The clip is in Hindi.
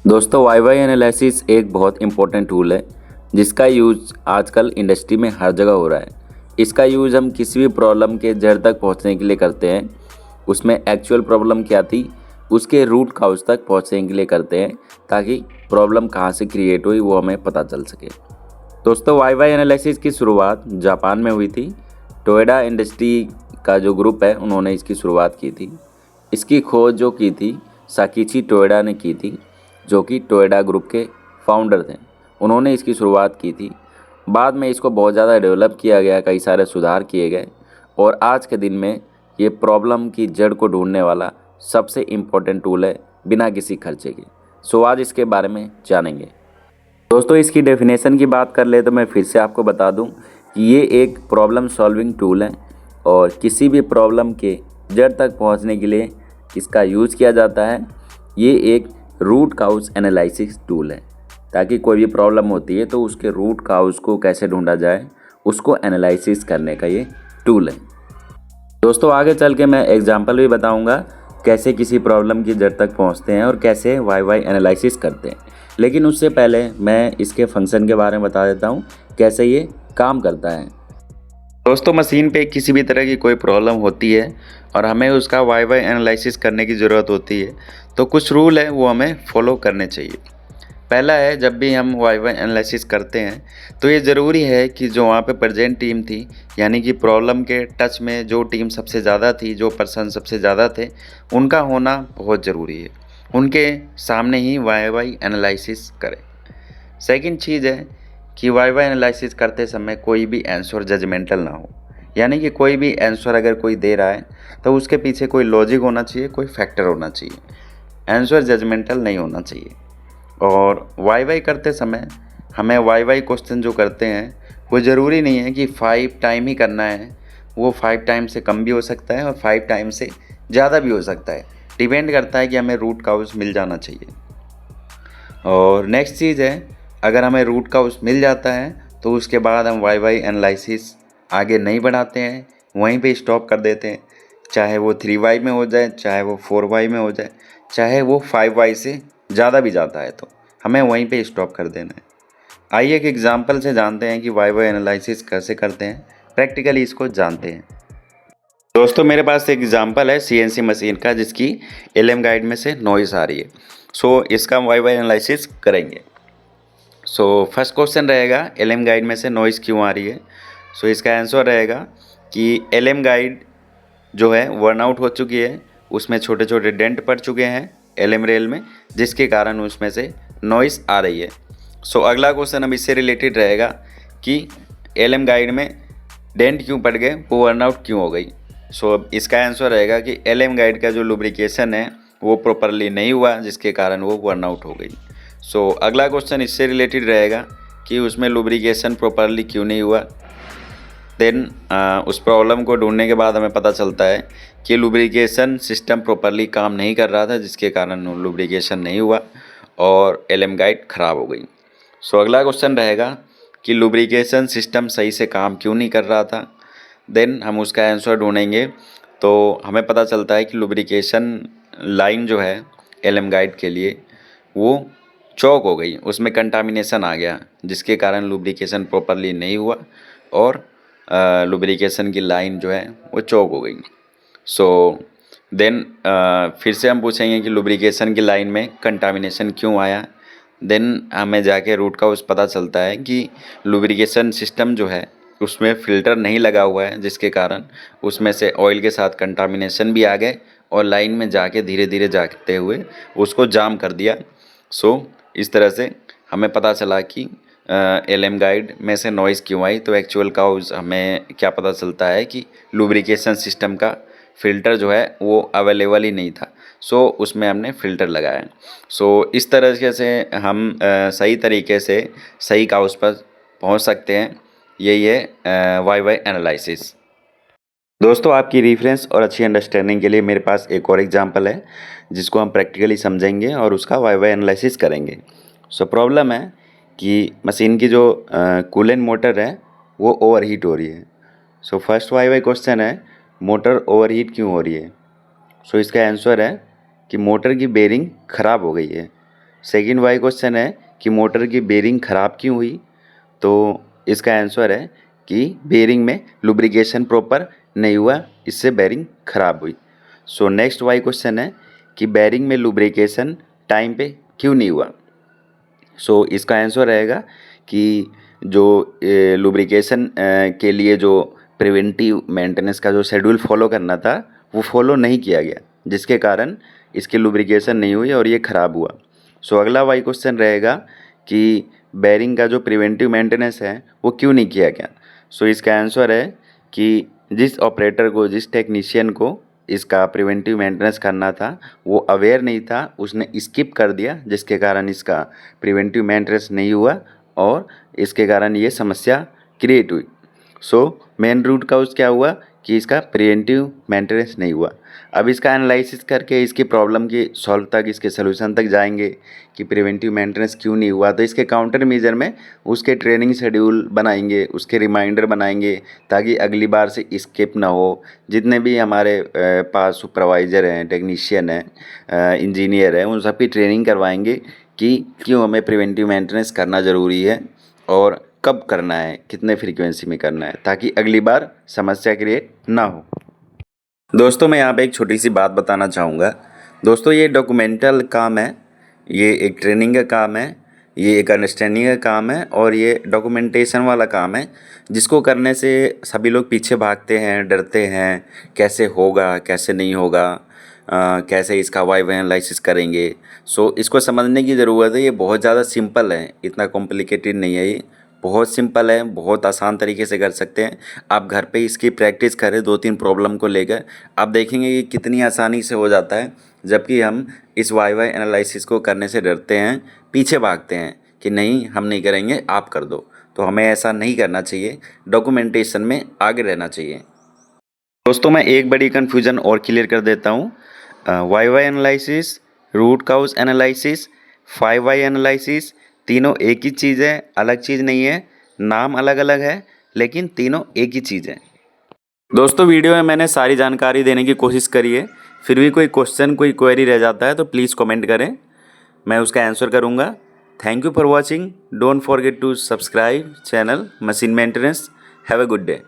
दोस्तों वाई वाई एनालिसिस एक बहुत इंपॉर्टेंट टूल है जिसका यूज़ आजकल इंडस्ट्री में हर जगह हो रहा है। इसका यूज़ हम किसी भी प्रॉब्लम के जड़ तक पहुंचने के लिए करते हैं। उसमें एक्चुअल प्रॉब्लम क्या थी उसके रूट काउज तक पहुंचने के लिए करते हैं ताकि प्रॉब्लम कहां से क्रिएट हुई वो हमें पता चल सके। दोस्तों वाई वाई एनालिसिस की शुरुआत जापान में हुई थी। टोयोडा इंडस्ट्री का जो ग्रुप है उन्होंने इसकी शुरुआत की थी। इसकी खोज जो की थी साकिची टोयोडा ने की थी, जो कि टोयोडा ग्रुप के फाउंडर थे। उन्होंने इसकी शुरुआत की थी। बाद में इसको बहुत ज़्यादा डेवलप किया गया, कई सारे सुधार किए गए और आज के दिन में ये प्रॉब्लम की जड़ को ढूंढने वाला सबसे इम्पोर्टेंट टूल है बिना किसी खर्चे के। सो आज इसके बारे में जानेंगे। दोस्तों इसकी डेफिनेशन की बात कर ले तो मैं फिर से आपको बता दूं कि ये एक प्रॉब्लम सॉल्विंग टूल है और किसी भी प्रॉब्लम के जड़ तक पहुंचने के लिए इसका यूज़ किया जाता है। ये एक रूट काउज एनालिसिस टूल है ताकि कोई भी प्रॉब्लम होती है तो उसके रूट काउज को कैसे ढूंढा जाए उसको एनालिसिस करने का ये टूल है। दोस्तों आगे चल के मैं एग्जांपल भी बताऊंगा कैसे किसी प्रॉब्लम की जड़ तक पहुंचते हैं और कैसे वाई वाई एनालिसिस करते हैं। लेकिन उससे पहले मैं इसके फंक्शन के बारे में बता देता हूं कैसे ये काम करता है। दोस्तों मशीन पे किसी भी तरह की कोई प्रॉब्लम होती है और हमें उसका वाई वाई एनालिसिस करने की ज़रूरत होती है तो कुछ रूल है वो हमें फॉलो करने चाहिए। पहला है, जब भी हम वाई वाई एनालिसिस करते हैं तो ये ज़रूरी है कि जो वहाँ पे प्रेजेंट टीम थी, यानी कि प्रॉब्लम के टच में जो टीम सबसे ज़्यादा थी, जो पर्सन सबसे ज़्यादा थे, उनका होना बहुत ज़रूरी है। उनके सामने ही वाई वाई एनालिसिस करें। सेकंड चीज़ है कि वाई वाई एनालिसिस करते समय कोई भी आंसर जजमेंटल ना हो, यानी कि कोई भी आंसर अगर कोई दे रहा है तो उसके पीछे कोई लॉजिक होना चाहिए, कोई फैक्टर होना चाहिए। आंसर जजमेंटल नहीं होना चाहिए। और वाई वाई करते समय हमें वाई वाई क्वेश्चन जो करते हैं वो ज़रूरी नहीं है कि 5 टाइम ही करना है। वो 5 टाइम से कम भी हो सकता है और 5 टाइम से ज़्यादा भी हो सकता है। डिपेंड करता है कि हमें रूट काउज मिल जाना चाहिए। और नेक्स्ट चीज़ है, अगर हमें रूट काउज मिल जाता है तो उसके बाद हम वाई वाई एनालिसिस आगे नहीं बढ़ाते हैं, वहीं पे स्टॉप कर देते हैं। चाहे वो 3 वाई में हो जाए, चाहे वो 4 वाई में हो जाए, चाहे वो 5 वाई से ज़्यादा भी जाता है तो हमें वहीं पे स्टॉप कर देना है। आइए एक एग्जांपल से जानते हैं कि वाई वाई एनालिसिस कैसे करते हैं, प्रैक्टिकली इसको जानते हैं। दोस्तों मेरे पास एक एग्जांपल है सीएनसी मशीन का जिसकी एलएम गाइड में से नॉइस आ रही है। सो इसका वाई वाई एनालिसिस करेंगे। फर्स्ट क्वेश्चन रहेगा एलएम गाइड में से नॉइस क्यों आ रही है। इसका आंसर रहेगा कि एलएम गाइड जो है वर्न आउट हो चुकी है, उसमें छोटे छोटे डेंट पड़ चुके हैं एलएम रेल में, जिसके कारण उसमें से नॉइस आ रही है। अगला क्वेश्चन अब इससे रिलेटेड रहेगा कि एलएम गाइड में डेंट क्यों पड़ गए, वो वर्न आउट क्यों हो गई। अब इसका आंसर रहेगा कि एलएम गाइड का जो लुब्रिकेशन है वो प्रॉपरली नहीं हुआ, जिसके कारण वो वर्न आउट हो गई। अगला क्वेश्चन इससे रिलेटेड रहेगा कि उसमें लुब्रिकेशन प्रॉपरली क्यों नहीं हुआ। देन उस प्रॉब्लम को ढूंढने के बाद हमें पता चलता है कि लुब्रिकेशन सिस्टम प्रॉपरली काम नहीं कर रहा था, जिसके कारण लुब्रिकेशन नहीं हुआ और एलएम गाइड ख़राब हो गई। अगला क्वेश्चन रहेगा कि लुब्रिकेशन सिस्टम सही से काम क्यों नहीं कर रहा था। देन हम उसका आंसर ढूंढेंगे तो हमें पता चलता है कि लुब्रिकेशन लाइन जो है एलएम गाइड के लिए वो चौक हो गई, उसमें कंटामिनेशन आ गया, जिसके कारण लुब्रिकेशन प्रॉपरली नहीं हुआ और लुब्रिकेशन की लाइन जो है वो चौक हो गई। देन फिर से हम पूछेंगे कि लुब्रिकेशन की लाइन में कंटामिनेशन क्यों आया। देन हमें जाके रूट काउज पता चलता है कि लुब्रिकेशन सिस्टम जो है उसमें फ़िल्टर नहीं लगा हुआ है, जिसके कारण उसमें से ऑयल के साथ कंटामिनेशन भी आ गए और लाइन में जाके धीरे धीरे जाते हुए उसको जाम कर दिया। इस तरह से हमें पता चला कि एलएम गाइड में से नॉइज़ क्यों आई। तो एक्चुअल काउज हमें क्या पता चलता है कि लुब्रिकेशन सिस्टम का फ़िल्टर जो है वो अवेलेबल ही नहीं था, उसमें हमने फ़िल्टर लगाया। इस तरह से हम सही तरीके से सही काउज पर पहुंच सकते हैं। यही है वाई वाई एनालिसिस। दोस्तों आपकी रेफरेंस और अच्छी अंडरस्टैंडिंग के लिए मेरे पास एक और एग्जांपल है जिसको हम प्रैक्टिकली समझेंगे और उसका वाई वाई एनालिसिस करेंगे। प्रॉब्लम है कि मशीन की जो कूलेंट मोटर है वो ओवरहीट हो रही है। फर्स्ट वाई वाई क्वेश्चन है, मोटर ओवरहीट क्यों हो रही है। इसका आंसर है कि मोटर की बेरिंग ख़राब हो गई है। सेकंड वाई क्वेश्चन है कि मोटर की बेरिंग ख़राब क्यों हुई, तो इसका आंसर है कि बेरिंग में लुब्रिकेशन प्रॉपर नहीं हुआ, इससे बेरिंग ख़राब हुई। सो नेक्स्ट वाई क्वेश्चन है कि बेरिंग में लुब्रिकेशन टाइम पे क्यों नहीं हुआ। सो इसका आंसर रहेगा कि जो लुब्रिकेशन के लिए जो प्रिवेंटिव मेंटेनेंस का जो शेड्यूल फॉलो करना था वो फॉलो नहीं किया गया, जिसके कारण इसकी लुब्रिकेशन नहीं हुई और ये ख़राब हुआ। सो अगला वाई क्वेश्चन रहेगा कि बेरिंग का जो प्रिवेंटिव मेंटेनेंस है वो क्यों नहीं किया गया। सो इसका आंसर है कि जिस ऑपरेटर को, जिस टेक्नीशियन को इसका प्रिवेंटिव मेंटेनेंस करना था वो अवेयर नहीं था, उसने स्किप कर दिया, जिसके कारण इसका प्रिवेंटिव मेंटेनेंस नहीं हुआ और इसके कारण ये समस्या क्रिएट हुई। सो मेन रूट काउज क्या हुआ कि इसका प्रिवेंटिव मेंटेनेंस नहीं हुआ। अब इसका एनालिसिस करके इसकी प्रॉब्लम की सॉल्व तक, इसके सोल्यूशन तक जाएंगे कि प्रिवेंटिव मेंटेनेंस क्यों नहीं हुआ। तो इसके काउंटर मेजर में उसके ट्रेनिंग शेड्यूल बनाएंगे, उसके रिमाइंडर बनाएंगे ताकि अगली बार से स्किप ना हो। जितने भी हमारे पास सुपरवाइज़र हैं, टेक्नीशियन हैं, इंजीनियर हैं, उन सब की ट्रेनिंग करवाएंगे कि क्यों हमें प्रिवेंटिव मेंटेनेंस करना ज़रूरी है और कब करना है, कितने फ्रीक्वेंसी में करना है, ताकि अगली बार समस्या क्रिएट ना हो। दोस्तों मैं यहाँ पे एक छोटी सी बात बताना चाहूँगा। दोस्तों ये डॉक्यूमेंटल काम है, ये एक ट्रेनिंग का काम है, ये एक अंडरस्टैंडिंग का काम है और ये डॉक्यूमेंटेशन वाला काम है, जिसको करने से सभी लोग पीछे भागते हैं, डरते हैं, कैसे होगा, कैसे नहीं होगा, कैसे इसका वाइव एनालिसिस करेंगे। सो इसको समझने की ज़रूरत है। ये बहुत ज़्यादा सिंपल है, इतना कॉम्प्लिकेटेड नहीं है, ये बहुत सिंपल है, बहुत आसान तरीके से कर सकते हैं। आप घर पे इसकी प्रैक्टिस करें 2-3 प्रॉब्लम को लेकर, आप देखेंगे कि कितनी आसानी से हो जाता है। जबकि हम इस वाई एनालिसिस को करने से डरते हैं, पीछे भागते हैं कि नहीं हम नहीं करेंगे, आप कर दो। तो हमें ऐसा नहीं करना चाहिए, डॉक्यूमेंटेशन में आगे रहना चाहिए। दोस्तों मैं एक बड़ी कन्फ्यूज़न और क्लियर कर देता हूँ। Why analysis, root cause analysis, 5Y analysis तीनों एक ही चीज़ है, अलग चीज़ नहीं है। नाम अलग अलग है लेकिन तीनों एक ही चीज़ है। दोस्तों वीडियो में मैंने सारी जानकारी देने की कोशिश करी है, फिर भी कोई क्वेश्चन, कोई क्वेरी रह जाता है तो प्लीज़ कमेंट करें, मैं उसका आंसर करूँगा। Thank you for watching. Don't forget to subscribe channel machine maintenance. Have a good day.